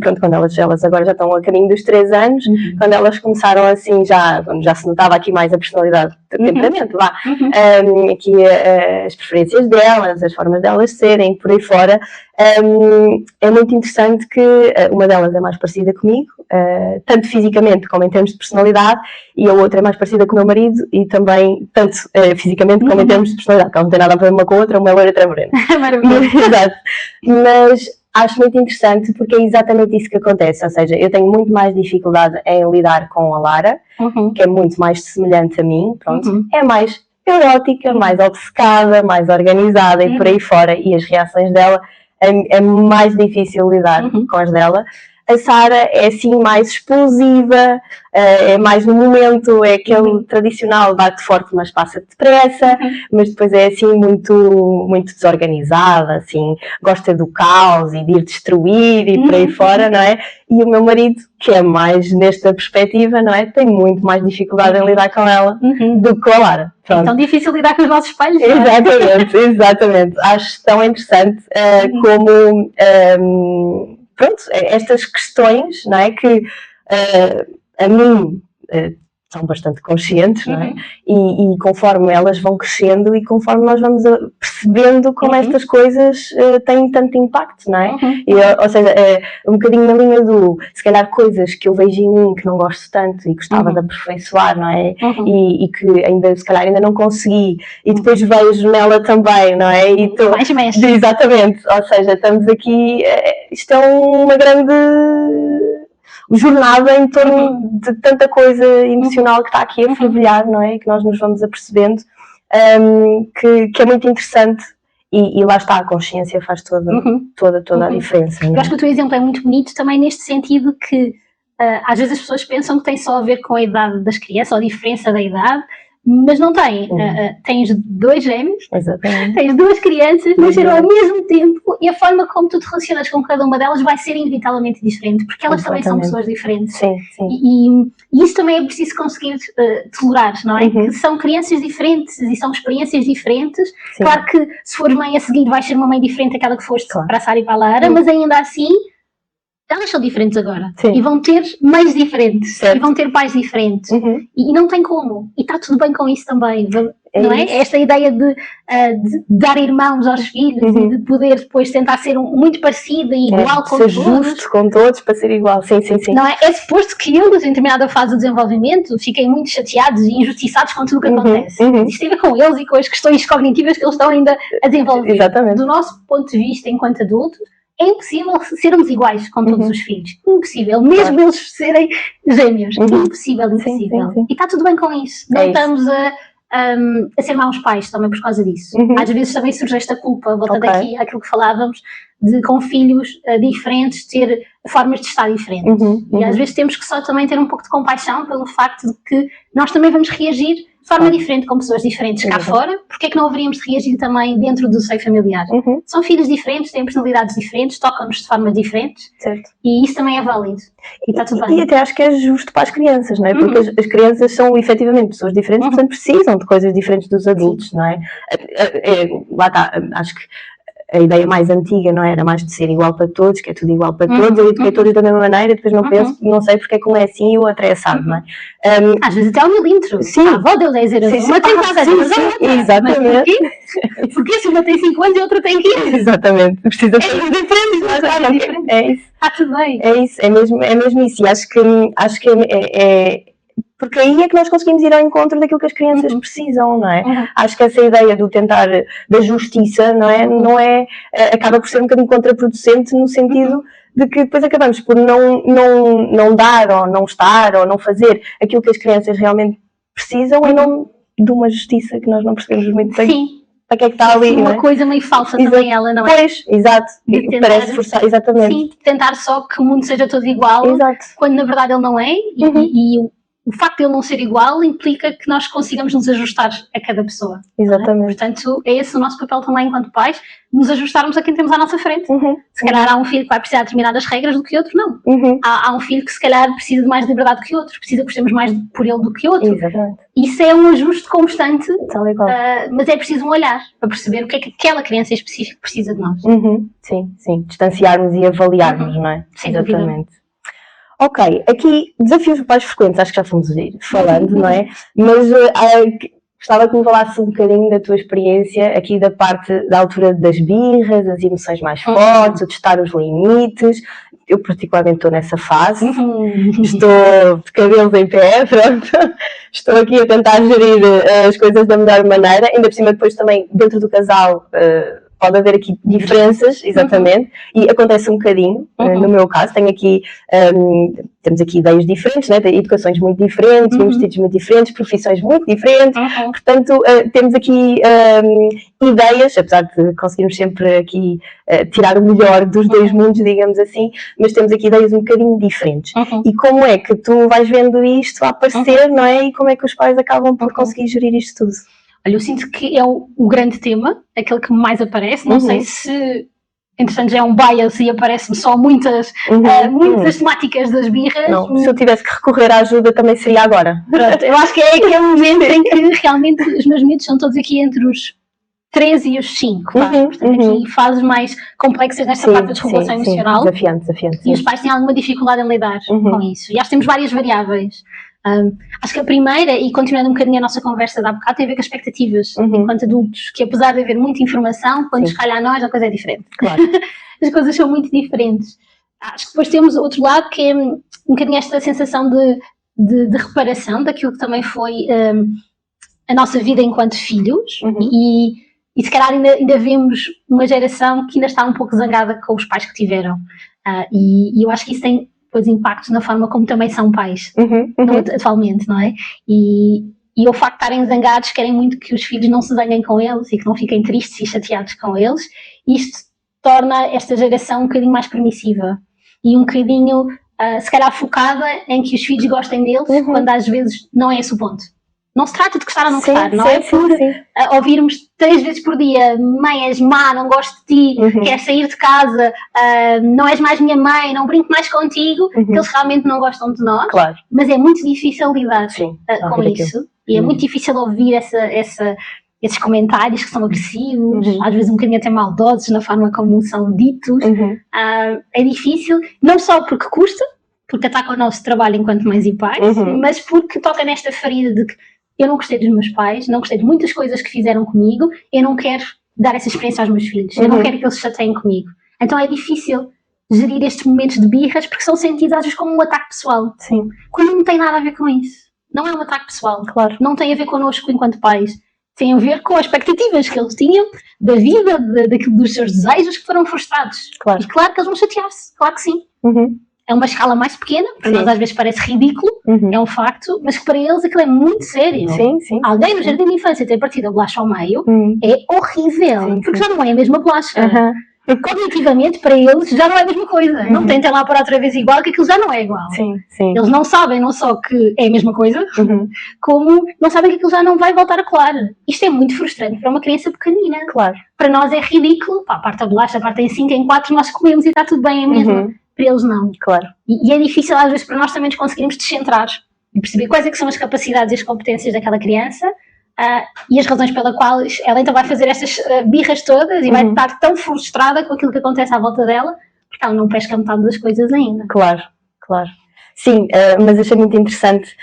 S1: pronto, quando elas agora já estão a caminho dos 3 anos, quando elas começaram assim, já se notava aqui mais a personalidade, o temperamento, aqui as preferências delas, as formas delas serem, por aí fora. É muito interessante que uma delas é mais parecida comigo, tanto fisicamente como em termos de personalidade, e a outra é mais parecida com o meu marido e também tanto fisicamente como em termos de personalidade, que ela não tem nada a ver uma com a outra, uma é loira, outra é morena.
S2: Maravilha.
S1: Exato. Mas acho muito interessante porque é exatamente isso que acontece, ou seja, eu tenho muito mais dificuldade em lidar com a Lara, que é muito mais semelhante a mim, pronto, é mais erótica, mais obcecada, mais organizada e por aí fora, e as reações dela é mais difícil lidar com as dela. A Sara é assim mais explosiva, é mais no momento, é aquele tradicional bate forte mas passa depressa, mas depois é assim muito desorganizada, assim, gosta do caos e de ir destruir e por aí fora, não é? E o meu marido, que é mais nesta perspectiva, não é? Tem muito mais dificuldade em lidar com ela do que com a Lara.
S2: Pronto. É tão difícil lidar com os nossos espelhos.
S1: Exatamente. Acho tão interessante como pronto, estas questões, não é, que a mim são bastante conscientes, não é? E conforme elas vão crescendo e conforme nós vamos percebendo como estas coisas têm tanto impacto, não é? Ou seja, um bocadinho na linha do, se calhar, coisas que eu vejo em mim que não gosto tanto e gostava de aperfeiçoar, não é? E que ainda, se calhar, ainda não consegui e depois vejo nela também, não é? E
S2: mais mestre.
S1: Exatamente, ou seja, estamos aqui, isto é uma grande jornada em torno de tanta coisa emocional que está aqui a fervilhar, não é? Que nós nos vamos apercebendo, que é muito interessante e lá está, a consciência faz toda a diferença.
S2: Eu acho que o teu exemplo é muito bonito também neste sentido que às vezes as pessoas pensam que tem só a ver com a idade das crianças ou a diferença da idade, mas não tem. Tens 2 gêmeos,
S1: Exatamente.
S2: tens 2 crianças, nasceram ao mesmo tempo e a forma como tu te relacionas com cada uma delas vai ser inevitavelmente diferente, porque elas também são pessoas diferentes.
S1: Sim, sim.
S2: E isso também é preciso conseguir tolerar, não é? Que são crianças diferentes e são experiências diferentes. Sim. Claro que se fores mãe a seguir vais ser uma mãe diferente daquela que foste para a Sara e para a Lara, mas ainda assim elas são diferentes agora. Sim. E vão ter mães diferentes. Certo. E vão ter pais diferentes. E não tem como. E está tudo bem com isso também. Não é? Esta ideia de dar irmãos aos filhos e de poder depois tentar ser muito parecida e igual com todos.
S1: Ser justo com todos para ser igual. Sim, sim, sim.
S2: Não é? É suposto que eles, em determinada fase do desenvolvimento, fiquem muito chateados e injustiçados com tudo o que acontece. Isto tem a ver com eles e com as questões cognitivas que eles estão ainda a desenvolver.
S1: Exatamente.
S2: Do nosso ponto de vista, enquanto adultos, é impossível sermos iguais com todos os filhos. Impossível. Mesmo eles serem gêmeos. Impossível, impossível. Sim. E está tudo bem com isso. Não estamos a ser maus pais também por causa disso. Às vezes também surge esta culpa, voltando aqui àquilo que falávamos, de com filhos diferentes ter formas de estar diferentes. E às vezes temos que só também ter um pouco de compaixão pelo facto de que nós também vamos reagir de forma diferente com pessoas diferentes cá fora. Porque é que não haveríamos de reagir também dentro do seio familiar? São filhos diferentes, têm personalidades diferentes, tocam-nos de formas diferentes. Certo. E isso também é válido. E está tudo bem.
S1: E até acho que é justo para as crianças, não é? Porque as crianças são efetivamente pessoas diferentes, portanto precisam de coisas diferentes dos adultos, não é? Lá está, acho que a ideia mais antiga, não é? Era mais de ser igual para todos, que é tudo igual para todos, eu eduquei todos da mesma maneira, depois não penso, não sei porque é que um é assim e o outro é assado, não é?
S2: Às vezes até ao milímetro. Sim. A avó dele é dizer assim, uma tem 4 anos,
S1: exatamente.
S2: Porque se uma tem 5 anos e a outra tem 15.
S1: Exatamente. Precisa de coisas diferentes. É isso.
S2: Está tudo bem.
S1: É isso, é mesmo isso. E acho que porque aí é que nós conseguimos ir ao encontro daquilo que as crianças precisam, não é? Acho que essa ideia do tentar da justiça, não é, acaba por ser um bocadinho contraproducente no sentido de que depois acabamos por não dar ou não estar ou não fazer aquilo que as crianças realmente precisam em nome de uma justiça que nós não percebemos muito bem.
S2: Sim.
S1: Para que é que está ali,
S2: uma coisa meio falsa também ela, não é?
S1: Pois, exato. Parece forçar, exatamente.
S2: Sim, tentar só que o mundo seja todo igual, quando na verdade ele não é, e o facto de ele não ser igual implica que nós consigamos nos ajustar a cada pessoa.
S1: Exatamente.
S2: Portanto, é esse o nosso papel também enquanto pais, nos ajustarmos a quem temos à nossa frente. Se calhar há um filho que vai precisar de determinadas regras do que outro, não. Há um filho que se calhar precisa de mais liberdade do que outro, precisa que gostemos mais por ele do que outro.
S1: Exatamente.
S2: Isso é um ajuste constante, mas é preciso um olhar para perceber o que é que aquela criança em específico precisa de nós.
S1: Sim, sim. Distanciarmos e avaliarmos, não é?
S2: Sim,
S1: exatamente. Ok, aqui, desafios pais frequentes, acho que já fomos falando, não é? Mas gostava que me falasse um bocadinho da tua experiência aqui da parte da altura das birras, das emoções mais fortes, o testar os limites. Eu particularmente estou nessa fase, estou de cabelos em pé, pronto. Estou aqui a tentar gerir as coisas da melhor maneira, ainda por cima depois também dentro do casal pode haver aqui diferenças, exatamente, e acontece um bocadinho, no meu caso, temos aqui ideias diferentes, né? Educações muito diferentes, vestidos muito diferentes, profissões muito diferentes, portanto temos aqui ideias, apesar de conseguirmos sempre aqui tirar o melhor dos dois mundos, digamos assim, mas temos aqui ideias um bocadinho diferentes. E como é que tu vais vendo isto a aparecer, não é? E como é que os pais acabam por conseguir gerir isto tudo?
S2: Olha, eu sinto que é o grande tema, aquele que mais aparece, não sei se, entretanto, já é um bias e aparecem só muitas temáticas das birras.
S1: Não, se eu tivesse que recorrer à ajuda também seria agora.
S2: Pronto, eu acho que é aquele momento em que realmente os meus miúdos são todos aqui entre os 3 e os 5, portanto aqui fases mais complexas nesta parte da desregulação emocional.
S1: Desafiante.
S2: E os pais têm alguma dificuldade em lidar com isso. E acho que temos várias variáveis. Acho que a primeira, e continuando um bocadinho a nossa conversa de há bocado, tem a ver com as expectaticas enquanto adultos, que apesar de haver muita informação, quando escalha a nós a coisa é diferente. Claro. As coisas são muito diferentes. Acho que depois temos outro lado, que é um bocadinho esta sensação de reparação daquilo que também foi a nossa vida enquanto filhos, e se calhar ainda vemos uma geração que ainda está um pouco zangada com os pais que tiveram, e eu acho que isso tem depois impactos na forma como também são pais atualmente, não é? E o facto de estarem zangados, querem muito que os filhos não se zanguem com eles e que não fiquem tristes e chateados com eles. Isto torna esta geração um bocadinho mais permissiva e um bocadinho, se calhar, focada em que os filhos gostem deles, quando às vezes não é esse o ponto. Não se trata de gostar ou não
S1: Sim,
S2: gostar, não
S1: sim,
S2: é por
S1: sim.
S2: ouvirmos 3 vezes por dia: mãe, és má, não gosto de ti, queres sair de casa, não és mais minha mãe, não brinco mais contigo, que eles realmente não gostam de nós.
S1: Claro.
S2: Mas é muito difícil lidar
S1: Sim,
S2: com isso. E é muito difícil ouvir esses comentários que são agressivos, às vezes um bocadinho até maldosos na forma como são ditos. É difícil, não só porque custa, porque ataca o nosso trabalho enquanto mães e pais, mas porque toca nesta ferida de que eu não gostei dos meus pais, não gostei de muitas coisas que fizeram comigo, eu não quero dar essa experiência aos meus filhos, eu não quero que eles se chateiem comigo. Então é difícil gerir estes momentos de birras porque são sentidos às vezes como um ataque pessoal.
S1: Sim.
S2: Quando não tem nada a ver com isso. Não é um ataque pessoal.
S1: Claro.
S2: Não tem a ver connosco enquanto pais. Tem a ver com as expectativas que eles tinham da vida, dos seus desejos que foram frustrados.
S1: Claro.
S2: E claro que eles vão chatear-se. Claro que sim. É uma escala mais pequena, para nós às vezes parece ridículo, é um facto, mas que para eles aquilo é muito sério.
S1: Sim, sim.
S2: Alguém no jardim de infância ter partido a bolacha ao meio é horrível, porque já não é a mesma bolacha. Cognitivamente, para eles, já não é a mesma coisa. Não tentem lá parar outra vez igual, que aquilo já não é igual.
S1: Sim, sim.
S2: Eles não sabem não só que é a mesma coisa, como não sabem que aquilo já não vai voltar a colar. Isto é muito frustrante para uma criança pequenina.
S1: Claro.
S2: Para nós é ridículo. Pá, parte a bolacha, parte em 5, em 4, nós comemos e está tudo bem, é mesmo. Para eles não.
S1: Claro.
S2: E é difícil às vezes para nós também nos conseguirmos descentrar e perceber quais é que são as capacidades e as competências daquela criança e as razões pela qual ela então vai fazer estas birras todas e vai estar tão frustrada com aquilo que acontece à volta dela porque ela não pesca metade das coisas ainda.
S1: Claro, claro. Sim, mas achei muito interessante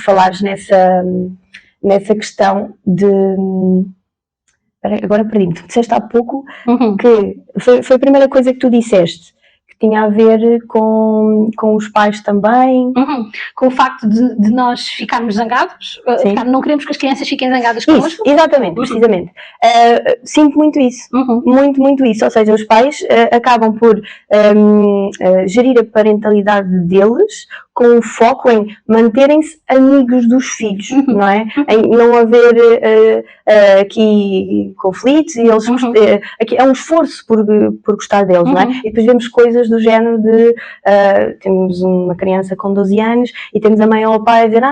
S1: falares nessa questão de... Agora perdi-me. Tu disseste há pouco que foi a primeira coisa que tu disseste, que tinha a ver com os pais também.
S2: Com o facto de nós ficarmos zangados, não queremos que as crianças fiquem zangadas connosco.
S1: Isso, exatamente, precisamente. Sinto muito isso, muito isso. Ou seja, os pais acabam por gerir a parentalidade deles com o foco em manterem-se amigos dos filhos, não é? Em não haver aqui conflitos e eles aqui é um esforço por gostar deles, não é? E depois vemos coisas do género de temos uma criança com 12 anos e temos a mãe ou o pai a dizer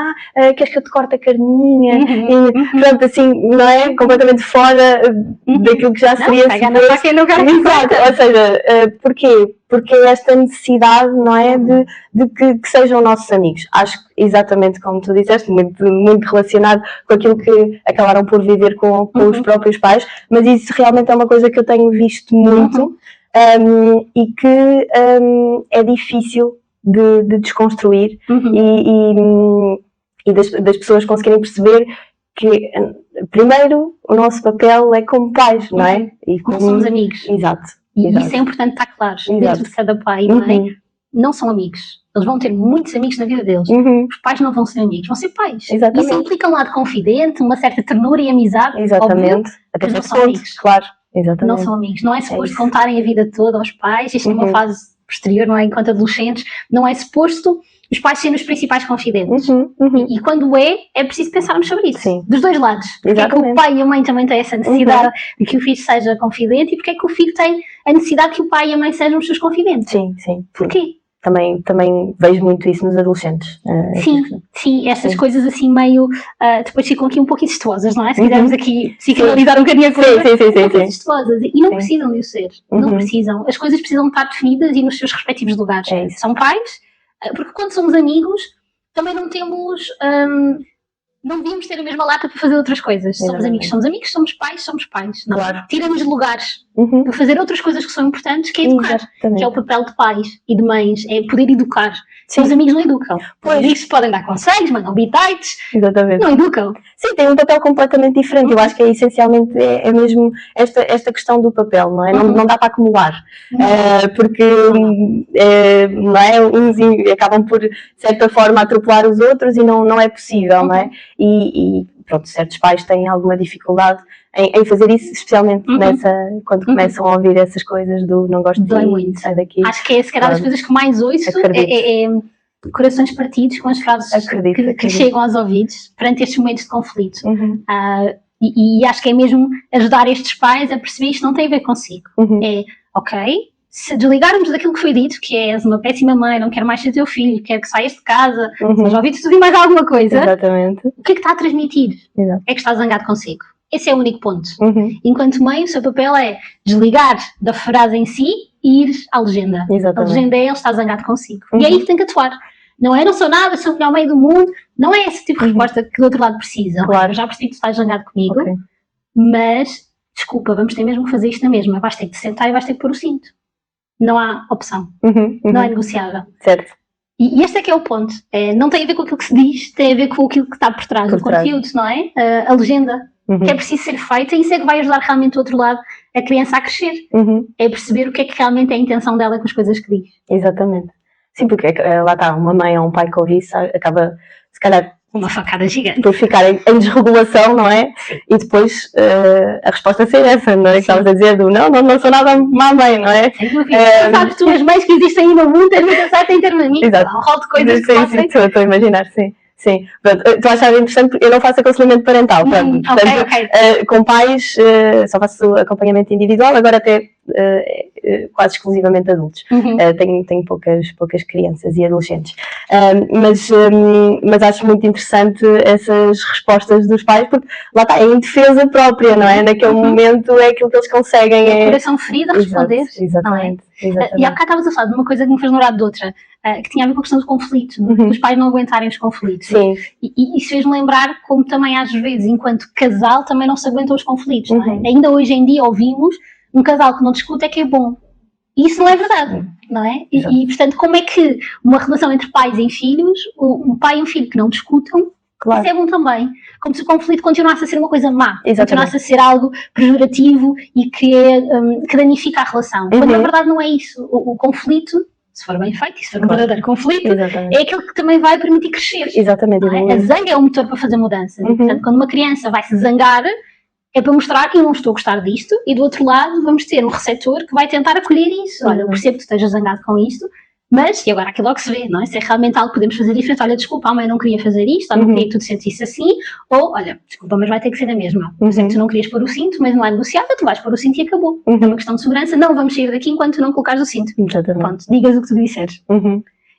S1: queres que eu te corte a carninha? E pronto, assim, não é? Completamente fora daquilo que já seria... Exato, ou seja, porquê? Porque esta necessidade, não é, de que sejam nossos amigos. Acho que, exatamente como tu disseste, muito relacionado com aquilo que acabaram por viver com os próprios pais, mas isso realmente é uma coisa que eu tenho visto muito e que é difícil de desconstruir e das pessoas conseguirem perceber que, primeiro, o nosso papel é como pais, não é?
S2: E como... Não somos amigos.
S1: Exato.
S2: E isso é importante estar claro. Dentro de cada pai e mãe, não são amigos. Eles vão ter muitos amigos na vida deles. Os pais não vão ser amigos, vão ser pais.
S1: Exatamente.
S2: Isso implica um lado confidente, uma certa ternura e amizade.
S1: Exatamente.
S2: Até não são amigos.
S1: Claro. Exatamente.
S2: Não são amigos. Não é suposto contarem a vida toda aos pais. Isto é uma fase posterior, não é? Enquanto adolescentes, não é suposto os pais serem os principais confidentes. E quando é preciso pensarmos sobre isso.
S1: Sim.
S2: Dos dois lados. Porque é que o pai e a mãe também têm essa necessidade de que o filho seja confidente e porque é que o filho tem a necessidade que o pai e a mãe sejam os seus confidentes.
S1: Sim, sim.
S2: Porquê?
S1: Também vejo muito isso nos adolescentes.
S2: Sim, essas coisas assim meio, depois ficam aqui um pouco incestuosas, não é? Se quisermos aqui psicanalizar um bocadinho a coisa, um pouco incestuosas. E não precisam de o ser, não precisam. As coisas precisam estar definidas e nos seus respectivos lugares. São pais, porque quando somos amigos, também não temos... não devíamos ter a mesma lata para fazer outras coisas. Somos amigos, somos pais. Não.
S1: Claro.
S2: Tira-nos lugares para fazer outras coisas que são importantes, que é educar.
S1: Exatamente.
S2: Que é o papel de pais e de mães, é poder educar. Os amigos não educam. Os amigos podem dar conselhos, mandam bitites, não educam.
S1: Sim, tem um papel completamente diferente. Eu acho que essencialmente é mesmo esta questão do papel, não é? Não dá para acumular. Porque não é? Uns acabam por, de certa forma, atropelar os outros e não é possível, não é? E pronto, certos pais têm alguma dificuldade em fazer isso, especialmente quando começam a ouvir essas coisas do não gosto de ti, sai daqui.
S2: Acho que é, se calhar, das coisas que mais ouço é corações partidos com as frases que chegam aos ouvidos perante estes momentos de conflito. E acho que é mesmo ajudar estes pais a perceber isto não tem a ver consigo. É, ok, se desligarmos daquilo que foi dito, que és uma péssima mãe, não quero mais ser teu filho, quero que saias de casa, já ouvi tudo e mais alguma coisa,
S1: Exatamente.
S2: o que é que está a transmitir?
S1: Exato.
S2: É que está zangado consigo. Esse é o único ponto. Enquanto mãe, o seu papel é desligar da frase em si e ir à legenda.
S1: Exatamente.
S2: A legenda é ele está zangado consigo. E é aí que tem que atuar. Não é, não sou nada, sou o melhor meio do mundo. Não é esse tipo de resposta que do outro lado precisa.
S1: Claro.
S2: Eu já percebi que tu estás zangado comigo, mas, desculpa, vamos ter mesmo que fazer isto na mesma. Vais ter que te sentar e vais ter que pôr o cinto. Não há opção. Não é negociável.
S1: Certo.
S2: E este é que é o ponto. Não tem a ver com aquilo que se diz, tem a ver com aquilo que está por trás, o conteúdo, não é? A legenda. Que é preciso ser feita, e isso é que vai ajudar realmente o outro lado, a criança a crescer. É perceber o que é que realmente é a intenção dela com as coisas que diz.
S1: Exatamente. Sim, porque lá está, uma mãe ou um pai que ouve isso acaba, se calhar,
S2: uma facada gigante.
S1: Por ficar em desregulação, não é? E depois a resposta ser essa, não é? Que estavas a dizer não sou nada má mãe, não é?
S2: Sem dúvida. Sabes tu as mães que existem aí no mundo, tens muita sorte em ter uma amiga.
S1: Exato.
S2: Um rol de coisas que
S1: sim, estou a imaginar, sim. Sim, pronto, estou a achar interessante porque eu não faço aconselhamento parental, portanto, com pais só faço acompanhamento individual, agora até quase exclusivamente adultos. Tenho poucas crianças e adolescentes, mas acho muito interessante essas respostas dos pais, porque lá está, é em defesa própria, não é? Naquele momento é aquilo que eles conseguem.
S2: É o coração ferido a responder.
S1: Exatamente.
S2: E há bocado estavas a falar de uma coisa que me fez lembrar de outra, que tinha a ver com a questão do conflito, dos pais não aguentarem os conflitos.
S1: Sim.
S2: E isso fez-me lembrar como também às vezes, enquanto casal, também não se aguentam os conflitos. Não é? Ainda hoje em dia ouvimos um casal que não discute é que é bom. E isso não é verdade, não é? E portanto, como é que uma relação entre pais e filhos, um pai e um filho que não discutam, isso é bom também. Como se o conflito continuasse a ser uma coisa má, continuasse a ser algo pejorativo e que danifica a relação. Quando na verdade não é isso. O conflito, se for bem feito, se for um verdadeiro conflito, é aquilo que também vai permitir crescer.
S1: Exatamente.
S2: A zanga é o motor para fazer mudanças. E, portanto, quando uma criança vai se zangar, é para mostrar que eu não estou a gostar disto, e do outro lado vamos ter um receptor que vai tentar acolher isso. Olha, eu percebo que tu estejas zangado com isto, mas, e agora aquilo logo se vê, não é? Se é realmente algo que podemos fazer diferente, olha, desculpa, a mãe não queria fazer isto, ou não queria que tu te sentisse assim, ou, olha, desculpa, mas vai ter que ser a mesma. Eu sei que tu não querias pôr o cinto, mas não é negociável, tu vais pôr o cinto e acabou. É uma questão de segurança, não vamos sair daqui enquanto tu não colocares o cinto. Pronto, digas o que tu disseres.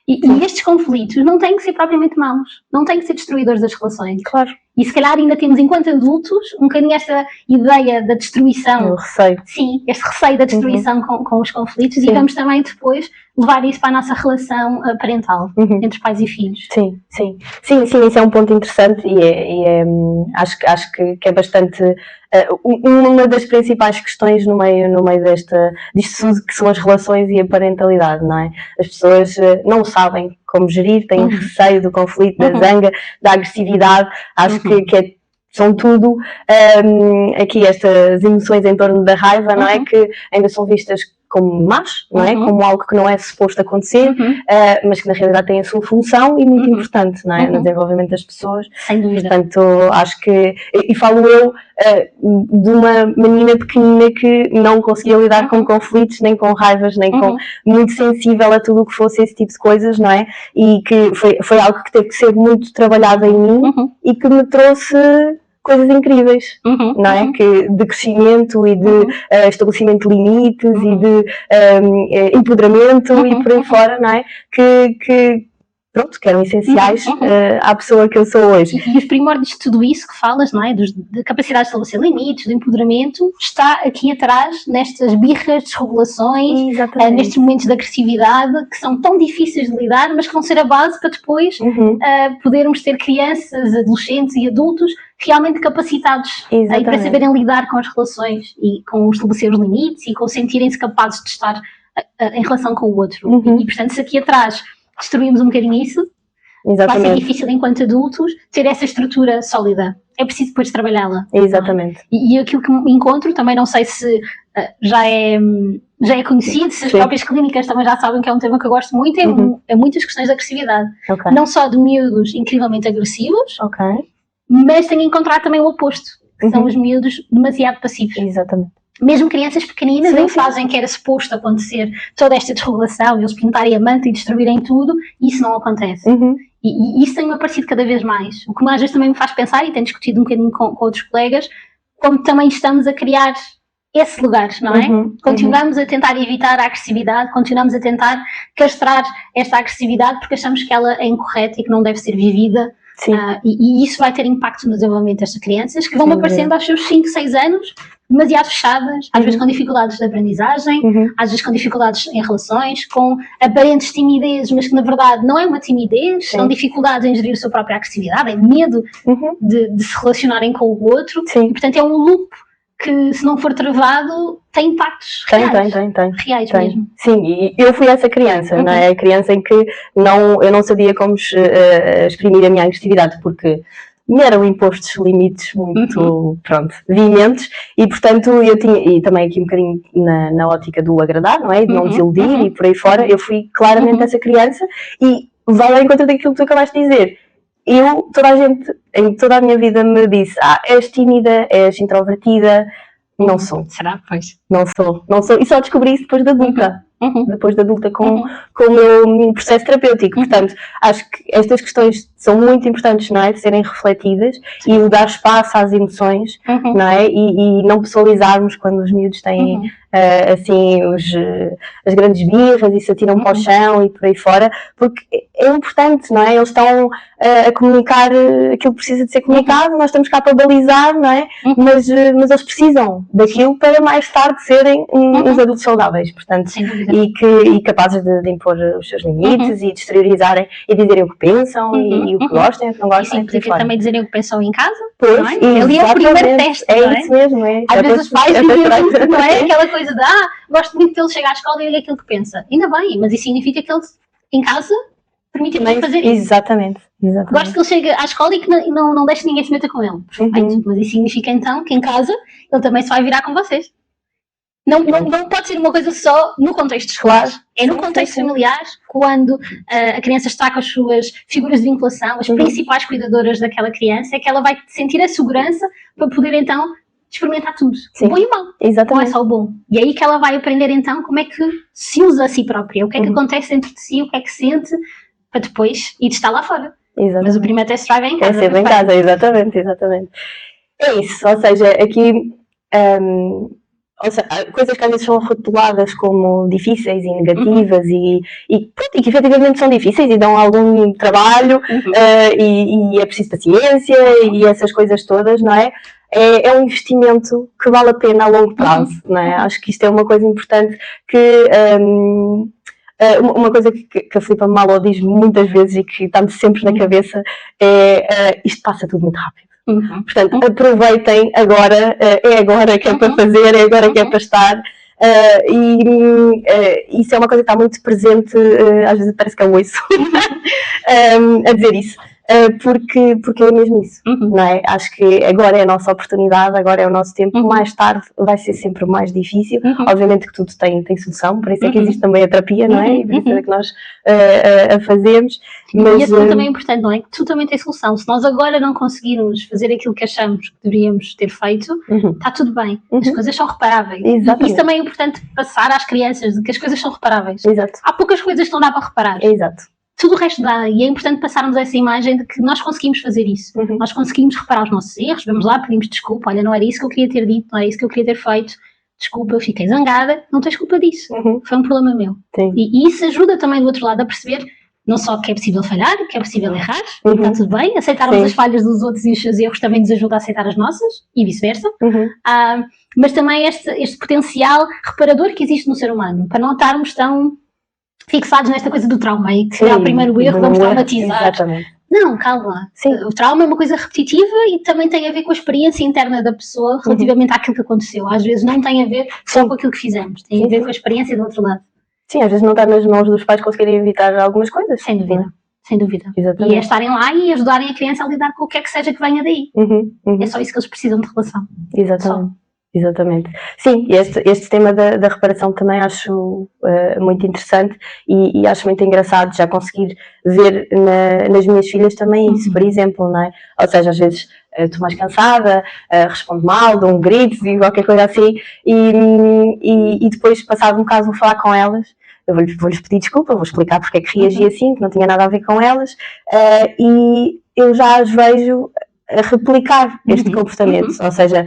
S2: E estes conflitos não têm que ser propriamente maus, não têm que ser destruidores das relações.
S1: Claro.
S2: E se calhar ainda temos, enquanto adultos, um bocadinho esta ideia da destruição.
S1: O receio.
S2: Sim, este receio da destruição com os conflitos, e vamos também depois levar isso para a nossa relação parental, entre pais e filhos.
S1: Sim, isso é um ponto interessante acho que é bastante uma das principais questões no meio disto tudo, que são as relações e a parentalidade, não é? As pessoas não sabem como gerir, têm receio do conflito, da zanga, da agressividade. Acho que são tudo aqui estas emoções em torno da raiva, não é? Que ainda são vistas como más, não é? Como algo que não é suposto acontecer, mas que na realidade tem a sua função e muito importante, não é? No desenvolvimento das pessoas.
S2: Sem dúvida.
S1: Portanto, acho que, e falo eu de uma menina pequenina que não conseguia lidar com conflitos, nem com raivas, nem com, muito sensível a tudo o que fosse esse tipo de coisas, não é? E que foi algo que teve que ser muito trabalhado em mim e que me trouxe coisas incríveis, não é? De crescimento e de estabelecimento de limites e de empoderamento e por aí fora, não é? Que eram essenciais à pessoa que eu sou hoje.
S2: E os primórdios de tudo isso que falas, não é? Da capacidade de estabelecer limites, do empoderamento, está aqui atrás, nestas birras, desregulações, nestes momentos de agressividade, que são tão difíceis de lidar, mas que vão ser a base para depois podermos ter crianças, adolescentes e adultos realmente capacitados para saberem lidar com as relações e com estabelecer os limites e com sentirem-se capazes de estar em relação com o outro. E portanto, se aqui atrás destruímos um bocadinho isso, vai ser difícil enquanto adultos ter essa estrutura sólida. É preciso depois trabalhar-la.
S1: Exatamente.
S2: E aquilo que me encontro, também não sei se já é conhecido, se as próprias clínicas também já sabem que é um tema que eu gosto muito, é muitas questões de agressividade. Não só de miúdos incrivelmente agressivos, mas tenho encontrado também o oposto, que são os miúdos demasiado passivos.
S1: Exatamente.
S2: Mesmo crianças pequeninas, em fase em que era suposto acontecer toda esta desregulação, eles pintarem a manta e destruírem tudo, isso não acontece. E isso tem-me aparecido cada vez mais. O que às vezes também me faz pensar, e tenho discutido um bocadinho com outros colegas, como também estamos a criar esse lugar, não é? Continuamos a tentar evitar a agressividade, continuamos a tentar castrar esta agressividade porque achamos que ela é incorreta e que não deve ser vivida. E isso vai ter impacto no desenvolvimento destas crianças que vão aparecendo aos seus 5, 6 anos, demasiado fechadas, às vezes com dificuldades de aprendizagem, às vezes com dificuldades em relações, com aparentes timidez, mas que na verdade não é uma timidez, são dificuldades em gerir a sua própria agressividade, é medo de se relacionarem com o outro, e portanto é um loop que, se não for travado, tem impactos reais. Reais mesmo.
S1: Sim, e eu fui essa criança, não é? A criança em que eu não sabia como exprimir a minha agressividade, porque me eram impostos limites muito, veementes, e portanto eu tinha, e também aqui um bocadinho na ótica do agradar, não é? De não desiludir e por aí fora, eu fui claramente essa criança, e vai ao encontro daquilo que tu acabaste de dizer. Toda a gente, em toda a minha vida me disse, és tímida, és introvertida. Não sou.
S2: Será? Pois.
S1: Não sou. E só descobri isso depois da adulta. Depois da adulta com o meu processo terapêutico. Portanto, acho que estas questões são muito importantes, não é? De serem refletidas e de dar espaço às emoções, não é? E não pessoalizarmos quando os miúdos têm assim as grandes birras e se atiram para o chão e por aí fora, porque é importante, não é? Eles estão a comunicar aquilo que precisa de ser comunicado, nós estamos cá para balizar, não é? Mas eles precisam daquilo para mais tarde serem uns adultos saudáveis, portanto, e capazes de impor os seus limites e de exteriorizarem e dizerem o que pensam e o que gostam e o que não gostam.
S2: Isso implica também dizerem o que pensam em casa,
S1: pois,
S2: não é? Ali é o primeiro teste, não é?
S1: Isso mesmo, é.
S2: Às vezes os pais dizem, não é? Aquela coisa de, gosto muito que ele chegue à escola e diga aquilo que pensa. Ainda bem, mas isso significa que ele, em casa, permite-lhe fazer isso.
S1: Exatamente.
S2: Gosto que ele chegue à escola e que não deixe ninguém se meter com ele. Perfeito. Mas isso significa então que em casa ele também se vai virar com vocês. Não pode ser uma coisa só no contexto escolar. É no contexto familiar, quando a criança está com as suas figuras de vinculação, as principais cuidadoras daquela criança, é que ela vai sentir a segurança para poder então experimentar tudo. O bom e o mau. Não é só o bom. E aí que ela vai aprender então como é que se usa a si própria, o que é que acontece dentro de si, o que é que sente, para depois ir estar lá fora. Mas o primeiro test drive é em casa.
S1: É sempre em casa, exatamente. É isso, ou seja, aqui coisas que às vezes são rotuladas como difíceis e negativas e que efetivamente são difíceis e dão algum trabalho e é preciso paciência e essas coisas todas, não é? É um investimento que vale a pena a longo prazo, não é? Acho que isto é uma coisa importante que uma coisa que a Filipa Malo diz muitas vezes e que está-me sempre na cabeça é isto passa tudo muito rápido. Portanto, aproveitem agora, é agora que é para fazer, é agora que é para estar. Isso é uma coisa que está muito presente, às vezes parece que é o oiço, a dizer isso. Porque é mesmo isso, não é? Acho que agora é a nossa oportunidade, agora é o nosso tempo, mais tarde vai ser sempre mais difícil, obviamente que tudo tem solução, por isso é que existe também a terapia, não é? E por isso é que nós a fazemos.
S2: Mas, e esse ponto também é importante, não é? Que tudo também tem solução. Se nós agora não conseguirmos fazer aquilo que achamos que deveríamos ter feito, está tudo bem, as coisas são reparáveis.
S1: Exatamente.
S2: Isso também é importante passar às crianças, de que as coisas são reparáveis.
S1: Exato.
S2: Há poucas coisas que não dá para reparar.
S1: Exato.
S2: Tudo o resto dá, e é importante passarmos essa imagem de que nós conseguimos fazer isso. Nós conseguimos reparar os nossos erros, vamos lá, pedimos desculpa, olha, não era isso que eu queria ter dito, não era isso que eu queria ter feito, desculpa, eu fiquei zangada, não tens culpa disso, foi um problema meu. E isso ajuda também do outro lado a perceber não só que é possível falhar, que é possível errar, está tudo bem, aceitarmos as falhas dos outros e os seus erros também nos ajuda a aceitar as nossas, e vice-versa. Mas também este potencial reparador que existe no ser humano, para não estarmos tão fixados nesta coisa do trauma e que será o primeiro erro, vamos traumatizar.
S1: Exatamente.
S2: Não, calma. O trauma é uma coisa repetitiva e também tem a ver com a experiência interna da pessoa relativamente àquilo que aconteceu. Às vezes não tem a ver só com aquilo que fizemos, tem a ver com a experiência do outro lado.
S1: Sim, às vezes não está nas mãos dos pais conseguirem evitar algumas coisas.
S2: Sem dúvida. Sem dúvida.
S1: Exatamente.
S2: E é estarem lá e ajudarem a criança a lidar com o que é que seja que venha daí. É só isso que eles precisam de relação.
S1: Exatamente. Sim, este tema da reparação também acho muito interessante e acho muito engraçado já conseguir ver nas minhas filhas também isso, por exemplo, não é? Ou seja, às vezes estou mais cansada, respondo mal, dou um grito e qualquer coisa assim e depois, passado um bocado, vou falar com elas, eu vou-lhes pedir desculpa, vou explicar porque é que reagi assim, que não tinha nada a ver com elas e eu já as vejo a replicar este comportamento, ou seja,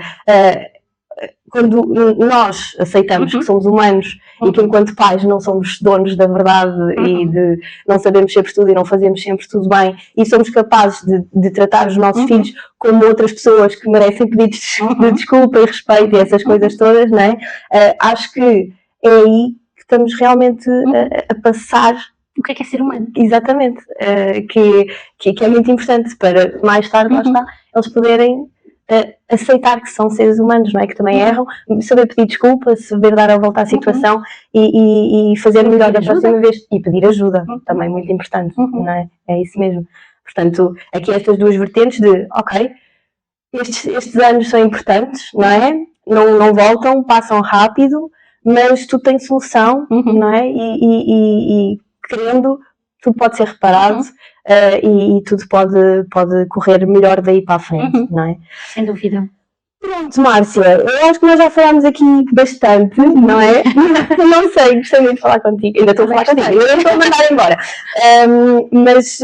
S1: quando nós aceitamos que somos humanos e que enquanto pais não somos donos da verdade e de não sabemos sempre tudo e não fazemos sempre tudo bem e somos capazes de tratar os nossos filhos como outras pessoas que merecem pedidos de desculpa e respeito e essas coisas todas, não é? Acho que é aí que estamos realmente a passar
S2: o que é ser humano.
S1: Exatamente, que é muito importante para mais tarde, lá está, eles poderem aceitar que são seres humanos, não é? Que também erram, saber pedir desculpa, saber dar a volta à situação e fazer melhor da próxima vez e pedir ajuda, também muito importante, não é? É isso mesmo. Portanto, aqui estas duas vertentes de, ok, estes anos são importantes, não é? Não voltam, passam rápido, mas tudo tem solução, não é? E querendo, tudo pode ser reparado e tudo pode correr melhor daí para a frente, não é?
S2: Sem dúvida.
S1: Pronto, Márcia, eu acho que nós já falámos aqui bastante, não é? Não sei, gostei muito de falar contigo. Ainda estou a falar contigo, ainda não estou a mandar embora. Mas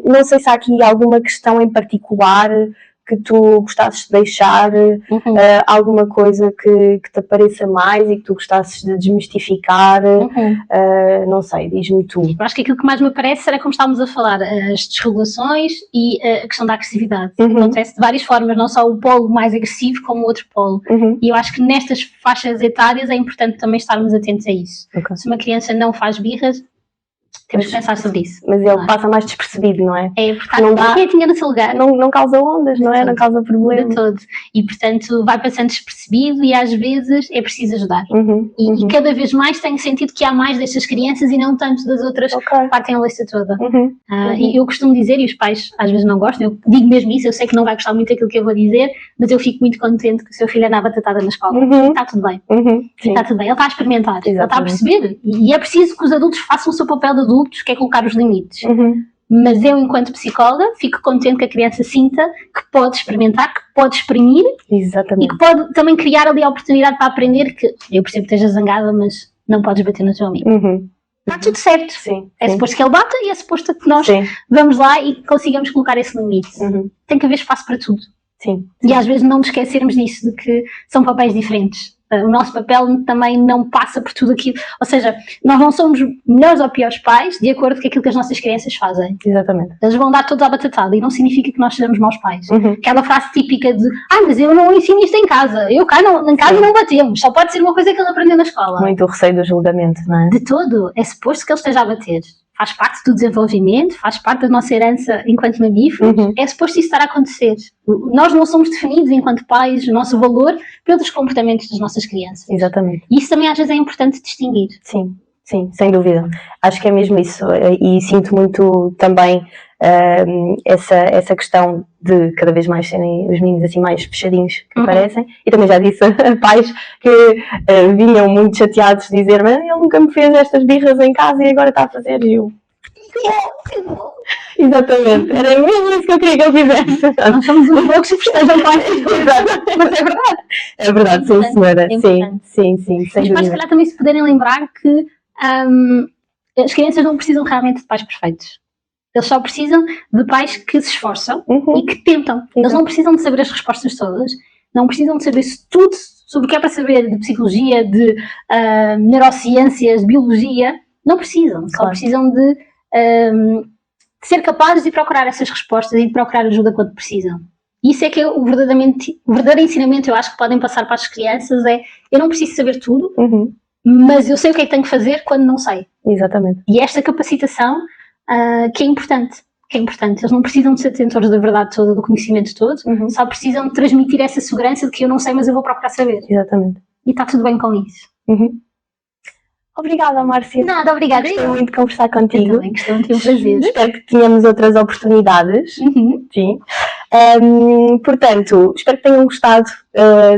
S1: não sei se há aqui alguma questão em particular que tu gostasses de deixar, alguma coisa que te apareça mais e que tu gostasses de desmistificar, não sei, diz-me tu.
S2: Eu acho que aquilo que mais me aparece era como estávamos a falar, as desregulações e a questão da agressividade. Acontece de várias formas, não só o polo mais agressivo como o outro polo. E eu acho que nestas faixas etárias é importante também estarmos atentos a isso. Se uma criança não faz birras, temos que pensar sobre isso.
S1: Mas ele passa mais despercebido, não é?
S2: É, porque não dá, quietinha no seu lugar.
S1: Não causa ondas, não é? Não causa problema.
S2: De todo. E, portanto, vai passando despercebido e às vezes é preciso ajudar. E cada vez mais tenho sentido que há mais destas crianças e não tanto das outras que partem a lista toda. E eu costumo dizer, e os pais às vezes não gostam, eu digo mesmo isso, eu sei que não vai gostar muito daquilo que eu vou dizer, mas eu fico muito contente que o seu filho anda batatada na escola. E está tudo bem. E está tudo bem. Ele está a experimentar, ele está a perceber. E é preciso que os adultos façam o seu papel de adultos, que é colocar os limites. Mas eu, enquanto psicóloga, fico contente que a criança sinta que pode experimentar, que pode exprimir e que pode também criar ali a oportunidade para aprender que eu percebo que esteja zangada, mas não podes bater no teu amigo. Está tudo certo. É suposto que ele bata e é suposto que nós vamos lá e consigamos colocar esse limite. Tem que haver espaço para tudo. E às vezes não nos esquecermos disso, de que são papéis diferentes. O nosso papel também não passa por tudo aquilo. Ou seja, nós não somos melhores ou piores pais de acordo com aquilo que as nossas crianças fazem.
S1: Exatamente.
S2: Eles vão dar todos à batatada e não significa que nós sejamos maus pais. Aquela frase típica de mas eu não ensino isto em casa. Eu cá em casa não batemos. Só pode ser uma coisa que ele aprendeu na escola.
S1: Muito o receio do julgamento, não é?
S2: De todo. É suposto que ele esteja a bater. Faz parte do desenvolvimento, faz parte da nossa herança enquanto mamíferos, é suposto isso estar a acontecer. Nós não somos definidos enquanto pais, o nosso valor, pelos comportamentos das nossas crianças.
S1: Exatamente.
S2: E isso também às vezes é importante distinguir.
S1: Sim, sem dúvida. Acho que é mesmo isso. E sinto muito também essa questão de cada vez mais serem os meninos assim mais fechadinhos que parecem. E também já disse a pais que vinham muito chateados dizer mas ele nunca me fez estas birras em casa e agora está a fazer e eu... Exatamente, era mesmo isso que eu queria que ele fizesse. Nós somos um pouco que festejam pais. Mas é verdade. É verdade, sim senhora. Sim, sem
S2: os pais se calhar também se puderem lembrar que as crianças não precisam realmente de pais perfeitos. Eles só precisam de pais que se esforçam e que tentam. Eles não precisam de saber as respostas todas, não precisam de saber tudo sobre o que é para saber de psicologia, de neurociências, de biologia. Não precisam, só precisam de ser capazes de procurar essas respostas e de procurar ajuda quando precisam. Isso é que é o verdadeiro ensinamento, eu acho que podem passar para as crianças, é eu não preciso saber tudo, mas eu sei o que é que tenho que fazer quando não sei.
S1: Exatamente.
S2: E esta capacitação que é importante. Eles não precisam de ser detentores da verdade toda, do conhecimento todo, só precisam de transmitir essa segurança de que eu não sei, mas eu vou procurar saber.
S1: Exatamente.
S2: E está tudo bem com isso.
S1: Obrigada, Márcia.
S2: Nada, obrigada.
S1: Gostei muito de conversar contigo.
S2: Eu também gostei muito, um prazer.
S1: Espero que tenhamos outras oportunidades. Sim. Portanto, espero que tenham gostado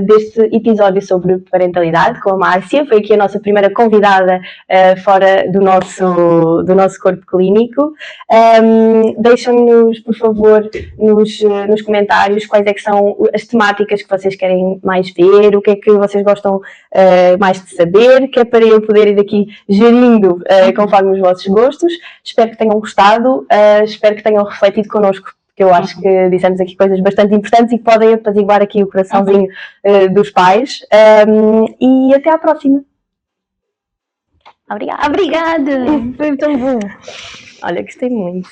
S1: deste episódio sobre parentalidade com a Márcia. Foi aqui a nossa primeira convidada fora do nosso corpo clínico. Deixem-nos, por favor, nos comentários quais é que são as temáticas que vocês querem mais ver, o que é que vocês gostam mais de saber, que é para eu poder ir aqui gerindo conforme os vossos gostos. Espero que tenham gostado, espero que tenham refletido connosco porque eu acho que dissemos aqui coisas bastante importantes e que podem apaziguar aqui o coraçãozinho dos pais. E até à próxima.
S2: Obrigada!
S1: Foi tão bom. Olha, gostei muito.